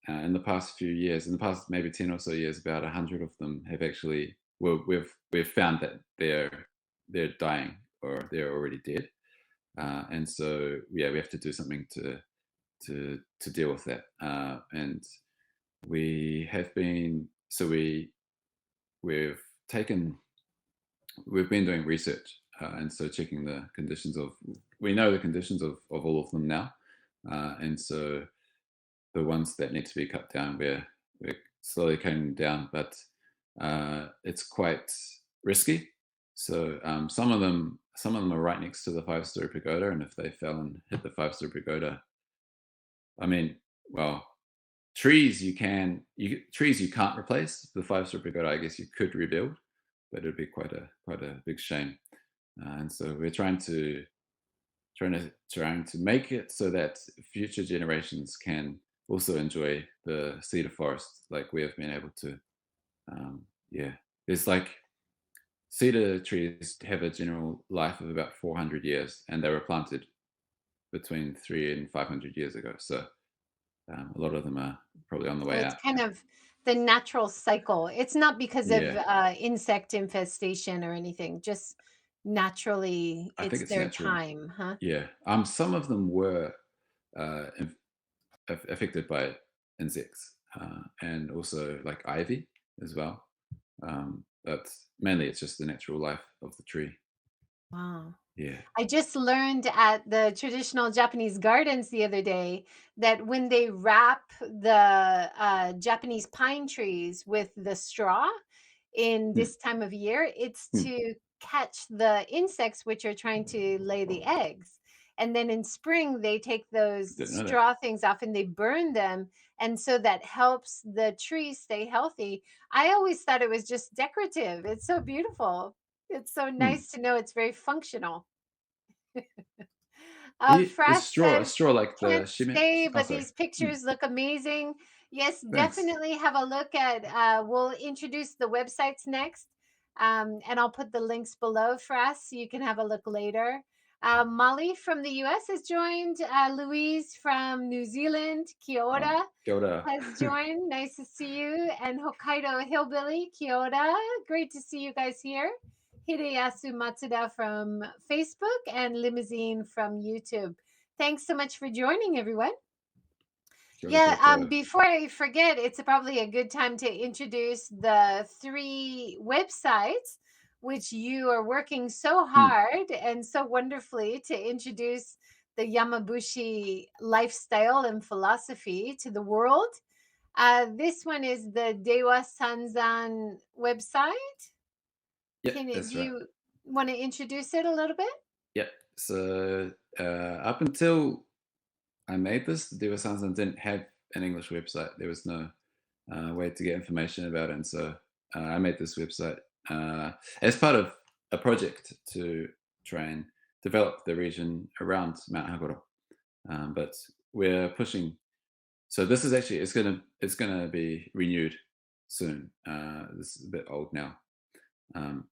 in the past few years, in the past maybe 10 or so years, about 100 of them have actually, well, we've found that they're dying or they're already dead. And so yeah, we have to do something to deal with that. And we have been, so we've taken, we've been doing research, and so checking the conditions of, we know the conditions of all of them now, and so the ones that need to be cut down, we're slowly cutting them down, but it's quite risky. So some of them are right next to the 5-story pagoda, and if they fell and hit the 5-story pagoda, I mean, well, trees you can't replace. The 5-story pagoda, I guess you could rebuild, but it'd be quite a big shame. And so we're trying to make it so that future generations can also enjoy the cedar forest like we have been able to. Yeah, there's like cedar trees have a general life of about 400 years, and they were planted between 3 and 500 years ago. So a lot of them are probably on the So way it's out. kind of the natural cycle. It's not because of Yeah, insect infestation or anything, just naturally, I think it's it's their natural. time, huh? Yeah, some of them were uh, affected by insects, and also like ivy as well. But mainly it's just the natural life of the tree. Wow. Yeah. I just learned at the traditional Japanese gardens the other day that when they wrap the Japanese pine trees with the straw in Hmm. this time of year, it's Hmm. to catch the insects which are trying to lay the eggs. And then in spring, they take those Didn't know that. straw things off and they burn them. And so that helps the tree stay healthy. I always thought it was just decorative. It's so beautiful. It's so Hmm. nice to know it's very functional. Is Fras straw a says, straw like the can't shime? stay, Oh, but sorry. these Hmm. pictures look amazing. Yes, Thanks. definitely have a look at, we'll introduce the websites next. And I'll put the links below, Fras, so you can have a look later. Molly from the US has joined. Louise from New Zealand, Kia Oh, ora, kia ora. has joined. Nice to see you. And Hokkaido Hillbilly, Kia ora. Great to see you guys here. Hideyasu Matsuda from Facebook and Limousine from YouTube. Thanks so much for joining, everyone. Kia ora Yeah, koutou. before I forget, it's probably a good time to introduce the 3 websites which you are working so Hmm. hard and so wonderfully to introduce the Yamabushi lifestyle and philosophy to the world. This one is the Dewa Sanzan website. Yep, Do that's right. you want to introduce it a little bit? Yep. So up until I made this, the Dewa Sansan didn't have an English website. There was no way to get information about it. And so I made this website as part of a project to try and develop the region around Mount Hagoro. But we're pushing. So this is actually it's gonna be renewed soon. This is a bit old now. Um,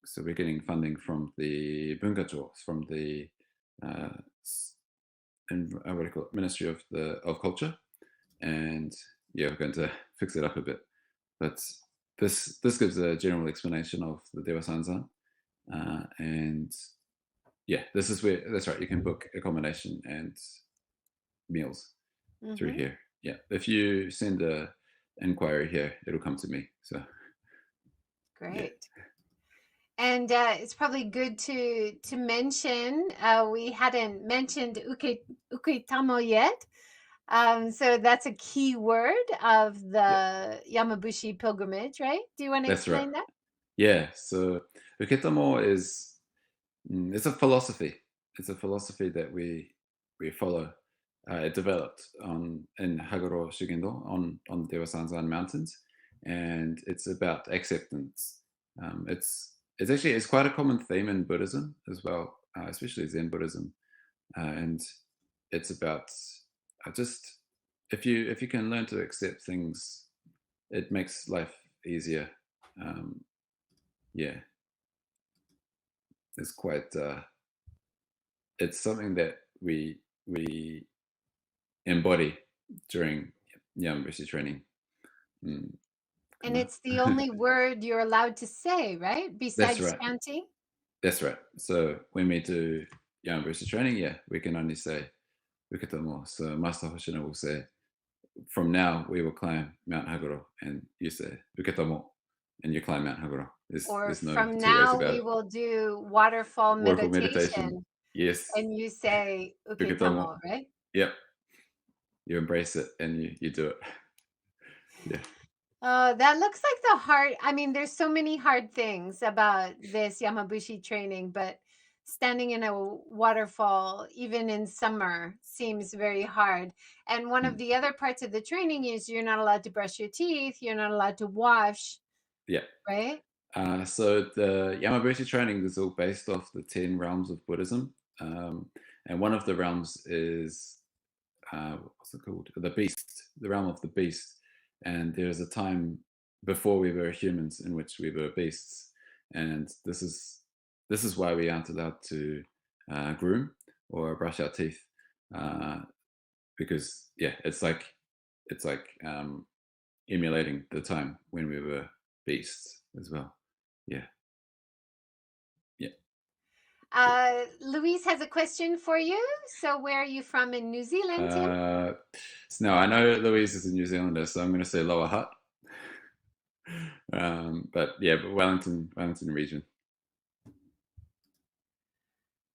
so we're getting funding from the Bunkacho, from the uh, what do you call it, Ministry of Culture, and yeah, we're going to fix it up a bit. But this gives a general explanation of the Dewa Sanzan, and yeah, this is where that's right. You can book accommodation and meals through Hmm. here. Yeah, if you send a inquiry here, it'll come to me. So yeah. Great. And it's probably good to mention we hadn't mentioned Ukitamo yet. So that's a key word of Yeah, the Yamabushi pilgrimage, right? Do you want to that's right. explain that? Yeah. So uketamo is it's a philosophy. It's a philosophy that we follow. It developed on in Hagoro Shugendo on the Dewasanzan Mountains, and it's about acceptance. It's actually it's quite a common theme in Buddhism as well, especially Zen Buddhism, and it's about just if you can learn to accept things, it makes life easier. Um, yeah, it's quite. It's something that we embody during Yamabushi training. Mm, And kinda. it's the only word you're allowed to say, right? That's Besides right. chanting. That's right. So when we do Yamabushi training, yeah, we can only say Uketamo. So Master Hoshino will say, from now we will climb Mount Hagoro, and you say Uketamo, and you climb Mount Hagoro. Or There's no from two ways now about we it. will do waterfall Waterfall meditation. meditation. Yes. And you say Uketamo. uketamo, right? Yep. You embrace it and you do it. Yeah. Oh, that looks like the hard. I mean, there's so many hard things about this Yamabushi training, but standing in a waterfall, even in summer, seems very hard. And one of Mm. the other parts of the training is you're not allowed to brush your teeth, you're not allowed to wash, Yeah. right? So the Yamabushi training is all based off the 10 realms of Buddhism. And one of the realms is, what's it called? The beast, the realm of the beast. And there's a time before we were humans in which we were beasts. And this is why we aren't allowed to groom or brush our teeth. Uh, because yeah, it's like emulating the time when we were beasts as well. Yeah. Yeah. Louise has a question for you. So, where are you from in New Zealand, Tim? Uh, so now I know Louise is a New Zealander, so I'm going to say Lower Hutt. But yeah, but Wellington region.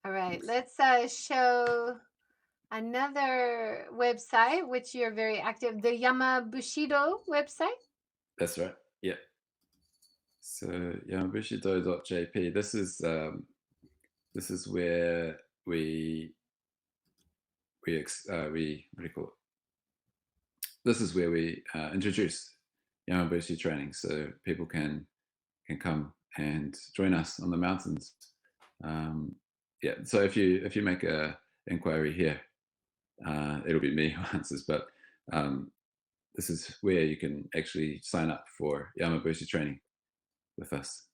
All right, let's show another website, which you're very active, the Yamabushido website. That's right. Yeah. So yamabushido.jp. This is where we what do you call it? This is where we introduce Yamabushi training, so people can come and join us on the mountains. Um, yeah. So if you make a inquiry here, it'll be me who answers. But um, this is where you can actually sign up for Yamabushi training with us.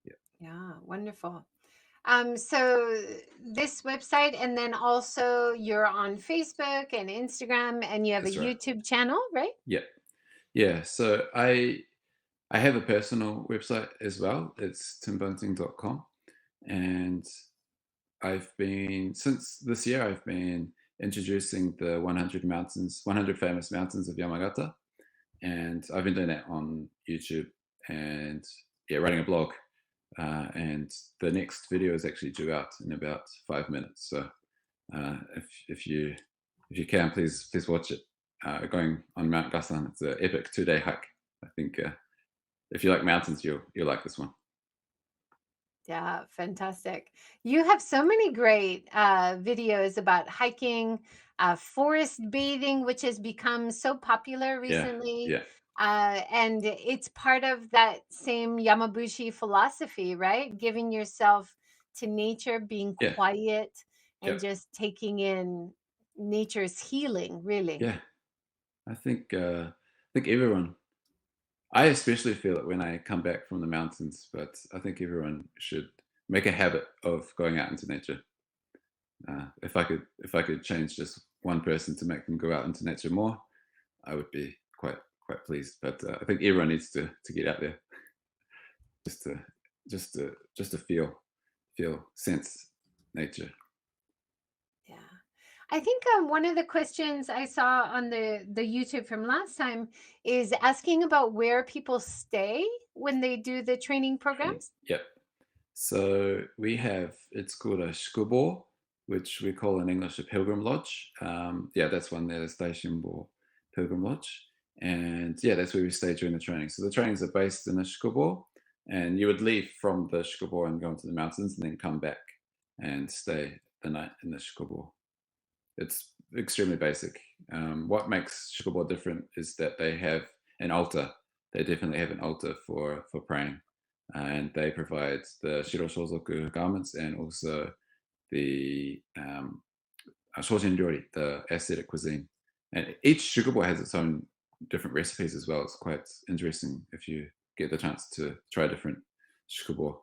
Yeah, Yeah, wonderful. So this website, and then also you're on Facebook and Instagram, and you have a that's right. YouTube channel, right? Yeah, yeah. So I have a personal website as well. It's timbunting.com, and I've been since this year. I've been introducing the 100 famous mountains of Yamagata, and I've been doing that on YouTube and yeah, writing a blog. And the next video is actually due out in about 5 minutes. So if you can, please watch it. Going on Mount Gasan, it's an epic 2-day hike. I think if you like mountains, you'll like this one. Yeah, fantastic. You have so many great videos about hiking, forest bathing, which has become so popular Yeah, recently. yeah, And it's part of that same Yamabushi philosophy, right? Giving yourself to nature, being yeah, quiet, yeah, and just taking in nature's healing, really. yeah. I think everyone. I especially feel it when I come back from the mountains, but I think everyone should make a habit of going out into nature. If I could change just one person to make them go out into nature more, I would be quite pleased. But I think everyone needs to get out there just to just to feel sense nature. Yeah. I think one of the questions I saw on the YouTube from last time is asking about where people stay when they do the training Training. programs. Yep. So we have it's called a shikubo, which we call in English a pilgrim lodge. Yeah, that's one there, the Daishinbo Pilgrim Lodge. And yeah, that's where we stay during the training. So the trainings are based in the Shikobo, and you would leave from the Shikobo and go into the mountains and then come back and stay the night in the Shikobo. It's extremely basic. What makes Shikobo different is that they have an altar. They definitely have an altar for praying, and they provide the shiro shozoku garments and also the shojin ryori, the ascetic cuisine. And each Shikobo has its own different recipes as well. It's quite interesting if you get the chance to try different Shikobo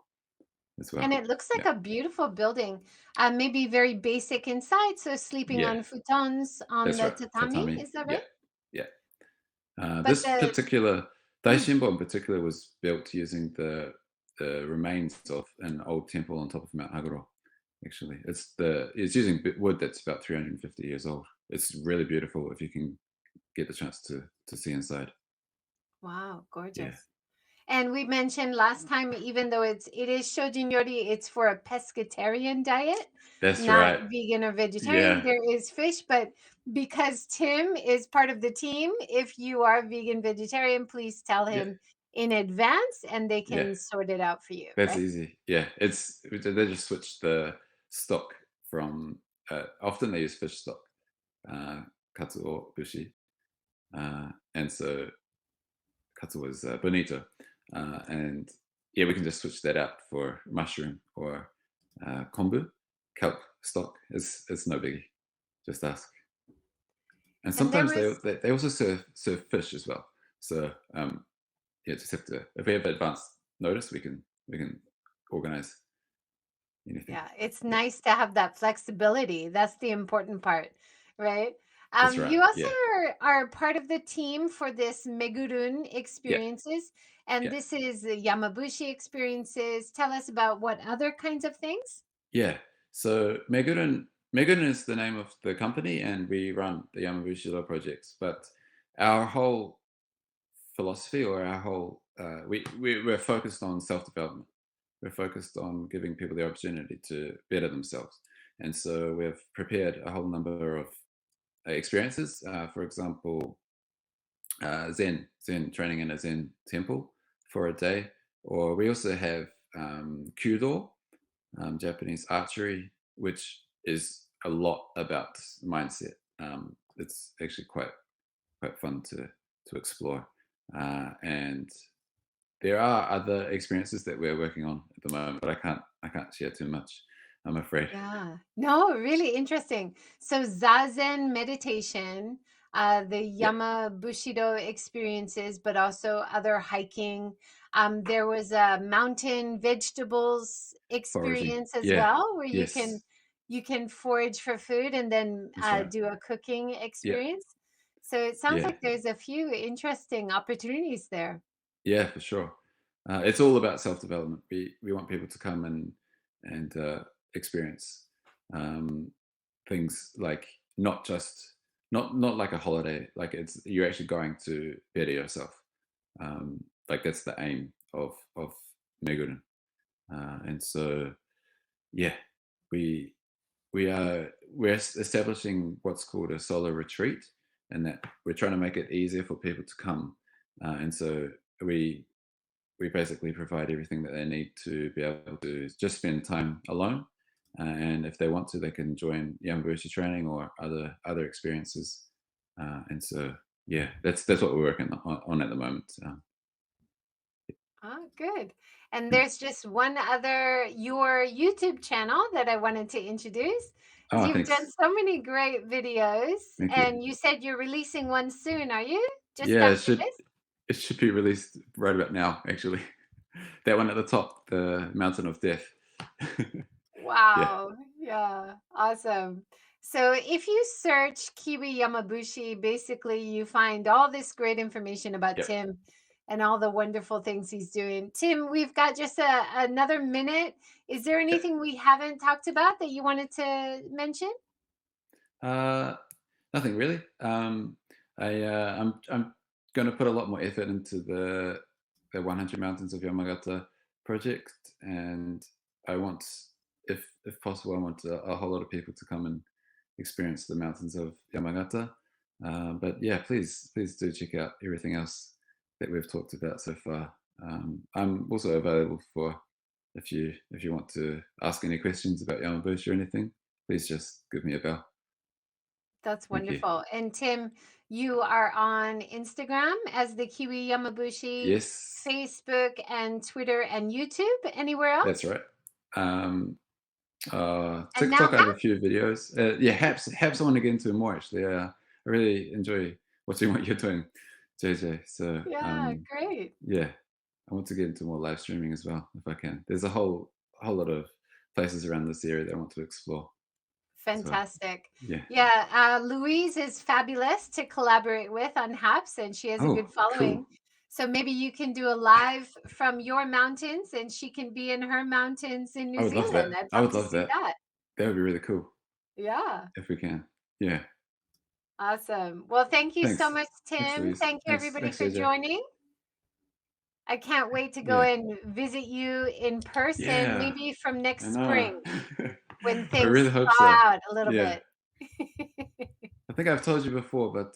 as And well. it looks like Yeah, a beautiful building. Maybe very basic inside, so sleeping yeah, on futons on that's the right. tatami, Tatami. is that Yeah, right? yeah. But This the particular mm, Daishinbo in particular was built using the remains of an old temple on top of Mount Haguro. Actually, it's using wood that's about 350 years old. It's really beautiful if you can get the chance to see inside. wow, Yeah, gorgeous. And we mentioned last time, even though it is shojinryori, it's for a pescatarian diet, that's not right. vegan or vegetarian. Yeah, There is fish, but because Tim is part of the team, if you are vegan vegetarian, please tell yeah, him in advance and they yeah. can sort it out for you, That's right? easy. Yeah, they just switch the stock from. Often they use fish stock, uh, katsuo bushi, and so katsu was bonito, and yeah, we can just switch that out for mushroom or kombu, kelp stock. It's no biggie. Just ask. And And there sometimes was they also serve fish as well. So yeah, just have to, if we have advanced notice, we can organize anything. Yeah, it's Yeah, nice to have that flexibility. That's the important part, right? that's right. You also Yeah, are part of the team for this Megurun yeah, experiences, and yeah, this is the Yamabushi experiences. Tell us about what other kinds of things? yeah. So Megurin is the name of the company, and we run the Yamabushi Law projects. But our whole philosophy, or our whole, we're focused on self development. We're focused on giving people the opportunity to better themselves, and so we've prepared a whole number of experiences. For example, Zen training in a Zen temple for a day, or we also have Kudo, Japanese archery, which is a lot about mindset. It's actually quite fun to explore, and there are other experiences that we're working on at the moment, but I can't share too much. I'm afraid. Yeah. No, really interesting. So Zazen meditation, the Yeah, Yamabushido experiences, but also other hiking. There was a mountain vegetables foraging. experience as Yeah, well, where you yes, can forage for food and then that's right. do a cooking Yeah, experience. So it sounds yeah, like there's a few interesting opportunities there. yeah, for sure. It's all about self development. We want people to come and experience um, things like not just not like a holiday. Like it's you're actually going to better yourself. Like that's the aim of Megurun. And so yeah, we we're establishing what's called a solo retreat, and that we're trying to make it easier for people to come. And so we we basically provide everything that they need to be able to just spend time alone. And if they want to, they can join Yamabushi training or other experiences. And so, yeah, that's what we're working on at the moment. Oh, good. And Mm. there's just one other, your YouTube channel that I wanted to introduce because Oh, you've done thanks. so many great videos Thank you. and you said you're releasing one soon, are you? Just Yeah, after this? it should be released right about now. Actually, that one at the top, the Mountain of Death. Yeah. Wow. Yeah. Awesome. So if you search Kiwi Yamabushi, basically you find all this great information about Yep. Tim and all the wonderful things he's doing. Tim, we've got just another minute. Is there Yep. anything we haven't talked about that you wanted to mention? Uh, Nothing really. I'm going to put a lot more effort into the 100 Mountains of Yamagata project, and I want if possible, I want a whole lot of people to come and experience the mountains of Yamagata. But yeah, please do check out everything else that we've talked about so far. I'm also available for if you want to ask any questions about Yamabushi or anything. Please just give me a bell. That's Thank you. wonderful. And Tim, you are on Instagram as the Kiwi Yamabushi, Yes, Facebook and Twitter and YouTube. Anywhere that's else? right. And now TikTok, I have a Hap? few videos. Yeah, Haps I want to get into more actually. I really enjoy watching what you're doing, JJ. So Yeah, great. yeah, I want to get into more live streaming as well if I can. There's a whole lot of places around this area that I want to explore. So Fantastic. yeah. Yeah, Louise is fabulous to collaborate with on Haps, and she has a good Oh, following. cool. So maybe you can do a live from your mountains, and she can be in her mountains in I New would love Zealand. that. I'd I love would to love see that. that. That would be really cool Yeah, if we can. Yeah. awesome. Well, thank you so Thanks. much, Thanks, Tim. Louise. Thank you, Thanks. everybody, Thanks, for JJ. joining. I can't wait to go Yeah. and visit you in person, Yeah. maybe from I next know. spring when I things really hope thaw so. out a little Yeah. bit. I think I've told you before, but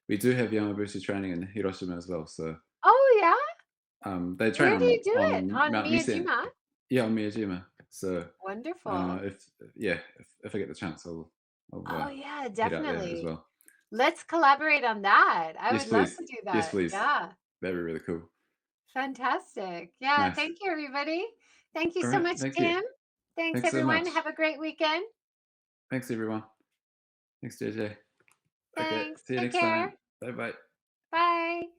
we do have Yamabushi training in Hiroshima as well. So Oh, yeah? they train Where do you do it? on On Mount Misen. Miyajima? Yeah, on Miyajima. So Wonderful. if I get the chance, I'll Oh, yeah, head out there as definitely. well. Let's collaborate on that. I Yes, would love please. to do Yes, that. please. Yeah, That'd be really cool. fantastic. Yeah, Nice. thank you, everybody. Thank you All so right. much, Thank you. Tim. Thanks, Thanks so everyone. much. Have a great weekend. Thanks, everyone. Thanks, JJ. Okay. Thanks. See you Take next care. time. Bye bye. Bye.